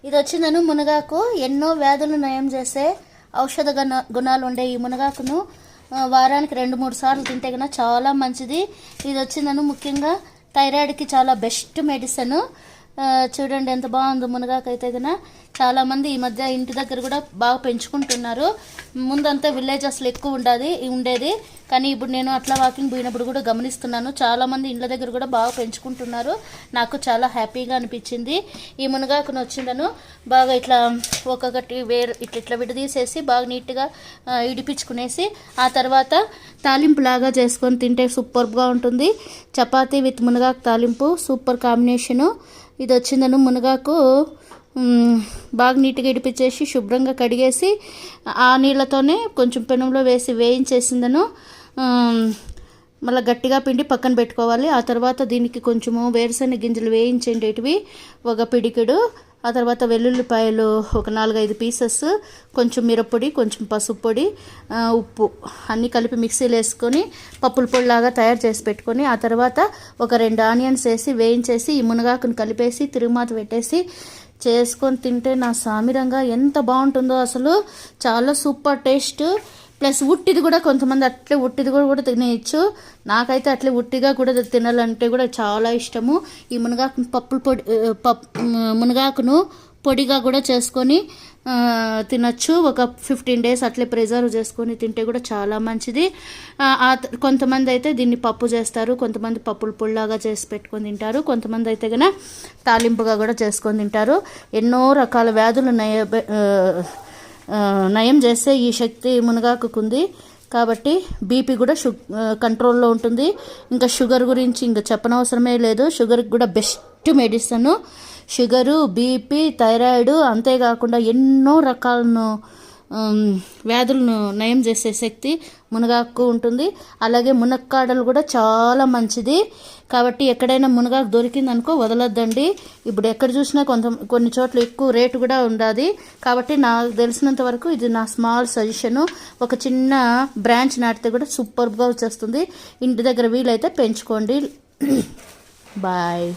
ఇది వచ్చిందను మునగాకు. ఎన్నో వ్యాధులు నయం చేసే ఔషధ గుణాలు ఉండే ఈ మునగాకును వారానికి 2-3 సార్లు తింటే కన్నా చాలా మంచిది. ఇది వచ్చిందను ముఖ్యంగా థైరాయిడ్కి చాలా బెస్ట్ మెడిసిన్. చూడండి ఎంత బాగుందో మునగాకు అయితే కన్నా. చాలామంది ఈ మధ్య ఇంటి దగ్గర కూడా బాగా పెంచుకుంటున్నారు. ముందంతా విలేజ్ అసలు ఎక్కువ ఉండేది, కానీ ఇప్పుడు నేను అట్లా వాకింగ్ పోయినప్పుడు కూడా గమనిస్తున్నాను చాలామంది ఇండ్ల దగ్గర కూడా బాగా పెంచుకుంటున్నారు. నాకు చాలా హ్యాపీగా అనిపించింది. ఈ మునగాకును వచ్చిందను బాగా ఇట్లా ఒక్కొక్కటి ఇట్లా విడదీసేసి బాగా నీట్గా ఇడిపించుకునేసి ఆ తర్వాత తాలింపు లాగా చేసుకొని తింటే సూపర్గా ఉంటుంది. చపాతీ విత్ మునగాకు తాలింపు సూపర్ కాంబినేషను. ఇది వచ్చిందను మునగాకు బాగా నీట్గా ఇడిపించేసి శుభ్రంగా కడిగేసి ఆ నీళ్ళతోనే కొంచెం పెనంలో వేసి వేయించేసిందను మళ్ళీ గట్టిగా పిండి పక్కన పెట్టుకోవాలి. ఆ తర్వాత దీనికి కొంచెము వేరుశనగ గింజలు వేయించేటివి ఒక పిడికెడు, ఆ తర్వాత వెల్లుల్లిపాయలు ఒక 4-5 పీసెస్, కొంచెం మిరప్పొడి, కొంచెం పసుపు పొడి, ఉప్పు అన్నీ కలిపి మిక్సీలో వేసుకొని పప్పుల పొడిలాగా తయారు చేసి పెట్టుకొని ఆ తర్వాత ఒక 2 ఆనియన్స్ వేసి వేయించేసి ఈ మునగాకును కలిపేసి తిరుగుమాత పెట్టేసి చేసుకొని తింటే నా సామిరంగా ఎంత బాగుంటుందో అసలు. చాలా సూపర్ టేస్ట్. ప్లస్ ఉట్టిది కూడా కొంతమంది అట్లే ఉట్టిది కూడా తినేయచ్చు. నాకైతే అట్లే ఉట్టిగా కూడా తినాలంటే కూడా చాలా ఇష్టము. ఈ మునగాకు మునగాకును పొడిగా కూడా చేసుకొని తినచ్చు. ఒక 15 days అట్లే ప్రిజర్వ్ చేసుకొని తింటే కూడా చాలా మంచిది. కొంతమంది అయితే దీన్ని పప్పు చేస్తారు, కొంతమంది పప్పుల పొడిలాగా చేసి పెట్టుకొని తింటారు, కొంతమంది అయితే కన్నా తాలింపుగా కూడా చేసుకొని తింటారు. ఎన్నో రకాల వ్యాధులు నయం చేసే ఈ శక్తి మునగాకుకుంది. కాబట్టి బీపీ కూడా కంట్రోల్లో ఉంటుంది. ఇంకా షుగర్ గురించి ఇంకా చెప్పనవసరమే లేదు. షుగర్కి కూడా best medicine. Sugar, BP, thyroid, అంతేకాకుండా ఎన్నో రకాలను వ్యాధులను నయం చేసే శక్తి మునగాకు ఉంటుంది. అలాగే మునక్కాడలు కూడా చాలా మంచిది. కాబట్టి ఎక్కడైనా మునగాకు దొరికిందనుకో వదలొద్దండి. ఇప్పుడు ఎక్కడ చూసినా కొన్ని చోట్ల ఎక్కువ రేటు కూడా ఉండాది. కాబట్టి నాకు తెలిసినంత వరకు ఇది నా స్మాల్ సజెషను. ఒక చిన్న బ్రాంచ్ నాటితే కూడా సూపర్గా వచ్చేస్తుంది. ఇంటి దగ్గర వీలైతే పెంచుకోండి. బాయ్.